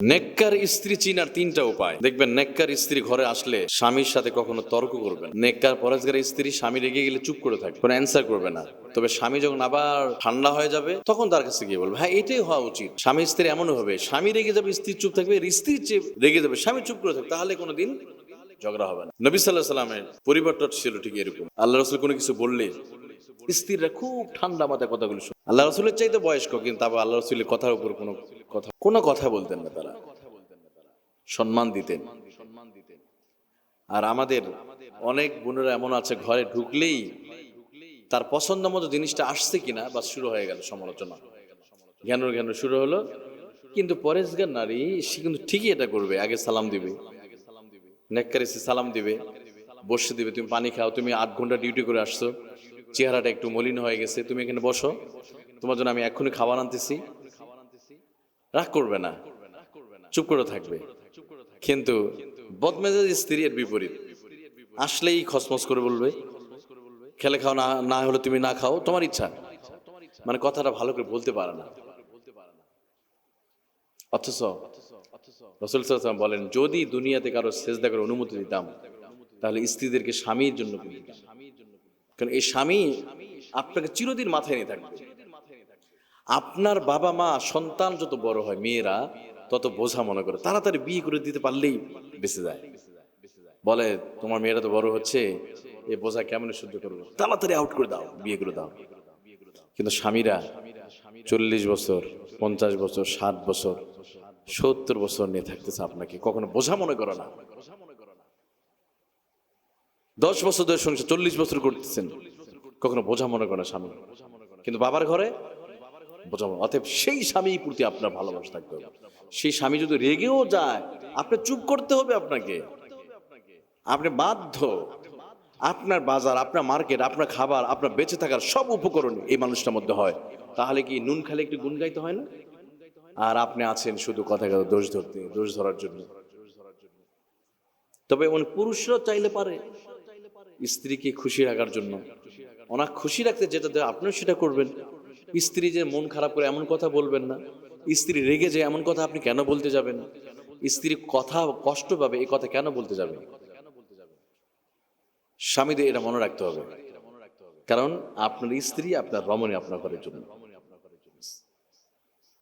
নেককার স্ত্রী চিনার তিনটা উপায় দেখবেন। নেককার স্ত্রী ঘরে আসলে স্বামীর সাথে কখনো তর্ক করবেন। নেককার পরেজগার স্ত্রী স্বামী রেগে গেলে চুপ করে থাকবে, কোনো অ্যান্সার করবে না। তবে স্বামী যখন আবার ঠান্ডা হয়ে যাবে তখন তার কাছে গিয়ে বলবে, হ্যাঁ এটাই হওয়া উচিত। স্বামী স্ত্রী এমনও হবে, স্বামী রেগে যাবে স্ত্রী চুপ থাকবে, স্ত্রী রেগে যাবে স্বামী চুপ করে থাকবে, তাহলে কোনোদিন ঝগড়া হবে না। নবী সাল্লাল্লাহু আলাইহি সাল্লামের পরিবারটা ছিল ঠিক এরকম। আল্লাহ রাসূল কোনো কিছু বললে স্ত্রীরা খুব ঠান্ডা মাথায় কথাগুলো শুনে। আল্লাহ রাসূলের চাইতে বয়স্ক, কিন্তু তারপর আল্লাহ রাসূলের কথার উপর কোনো কথা বলতেন না, তারা সম্মান দিতেন। আর আমাদের অনেক বোনেরা এমন আছে, ঘরে ঢুকলেই তার পছন্দ মতো জিনিসটা আসছে কিনা বাস শুরু হয়ে গেল সমালোচনা, জ্ঞান জ্ঞান শুরু হলো। কিন্তু পরেশগার নারী সে কিন্তু ঠিকই এটা করবে, আগে সালাম দিবে, নেককার এসে সালাম দিবে, বসে দিবে, তুমি পানি খাও, তুমি 8 ঘন্টা ডিউটি করে আসছো, চেহারাটা একটু মলিন হয়ে গেছে, তুমি এখানে বসো, তোমার জন্য আমি এক্ষুনি খাবার আনতেছি। রাগ করবে না, চুপ করে থাকবে। কিন্তু বদমেজাজ স্ত্রী এর বিপরীত, আসলেই খসমস করে বলবে, খেলে খাও, না না হলে তুমি না খাও, তোমার ইচ্ছা, মানে কথাটা ভালো করে বলতে পারে না। অথচ রাসূল সাল্লাল্লাহু আলাইহি ওয়াসাল্লাম বলেন, যদি দুনিয়াতে কারো সেজদা করার অনুমতি দিতাম তাহলে স্ত্রীদেরকে স্বামীর জন্য দিতাম, কারণ এই স্বামী আপনাকে চিরদিন মাথায় নিয়ে থাকবে। আপনার বাবা মা সন্তান যত বড় হয়, মেয়েরা তত বোঝা মনে করে, তাড়াতাড়ি বিয়ে করে দিতে পারলেই বেঁচে যায়। বলে তোমার মেয়েরা তো বড় হচ্ছে, এই বোঝা কেমন সহ্য করবো, তাড়াতাড়ি আউট করে দাও, বিয়ে করে দাও। কিন্তু স্বামীরা 40 বছর, 50 বছর, 60 বছর, 70 বছর নিয়ে থাকতেছে আপনাকে, কখনো বোঝা মনে করো না। 10 বছর ধরে সংসার, 40 বছর করতেছেন, কখনো বোঝা মনে করে না স্বামী। কিন্তু বাবার ঘরে বোঝা মনে। অতএব সেই স্বামীর প্রতি আপনার ভালোবাসা থাকতে হবে। সেই স্বামী যদি রেগেও যায়, আপনার চুপ করতে হবে, আপনাকে, আপনি বাধ্য। আপনার বাজার, আপনার মার্কেট, আপনার খাবার, আপনার বেঁচে থাকার সব উপকরণ এই মানুষটার মধ্যে হয়, তাহলে কি নুন খেলে একটু গুণ গাইতে হয় না? আর আপনি আছেন শুধু কথা কথা দোষ ধরার জন্য। তবে পুরুষরা চাইলে পারে স্ত্রীকে খুশি রাখার জন্য, ওনাকে খুশি রাখতে যেটা দেয় আপনিও সেটা করবেন। স্ত্রী যে মন খারাপ করে এমন কথা বলবেন না, স্ত্রী রেগে যায় এমন কথা আপনি কেন বলতে যাবেন? স্ত্রী কথা কষ্ট পাবে এই কথা কেন বলতে যাবেন? স্বামীদের এটা মনে রাখতে হবে, কারণ আপনার স্ত্রী আপনার রমণী আপনার ঘরের জন্য।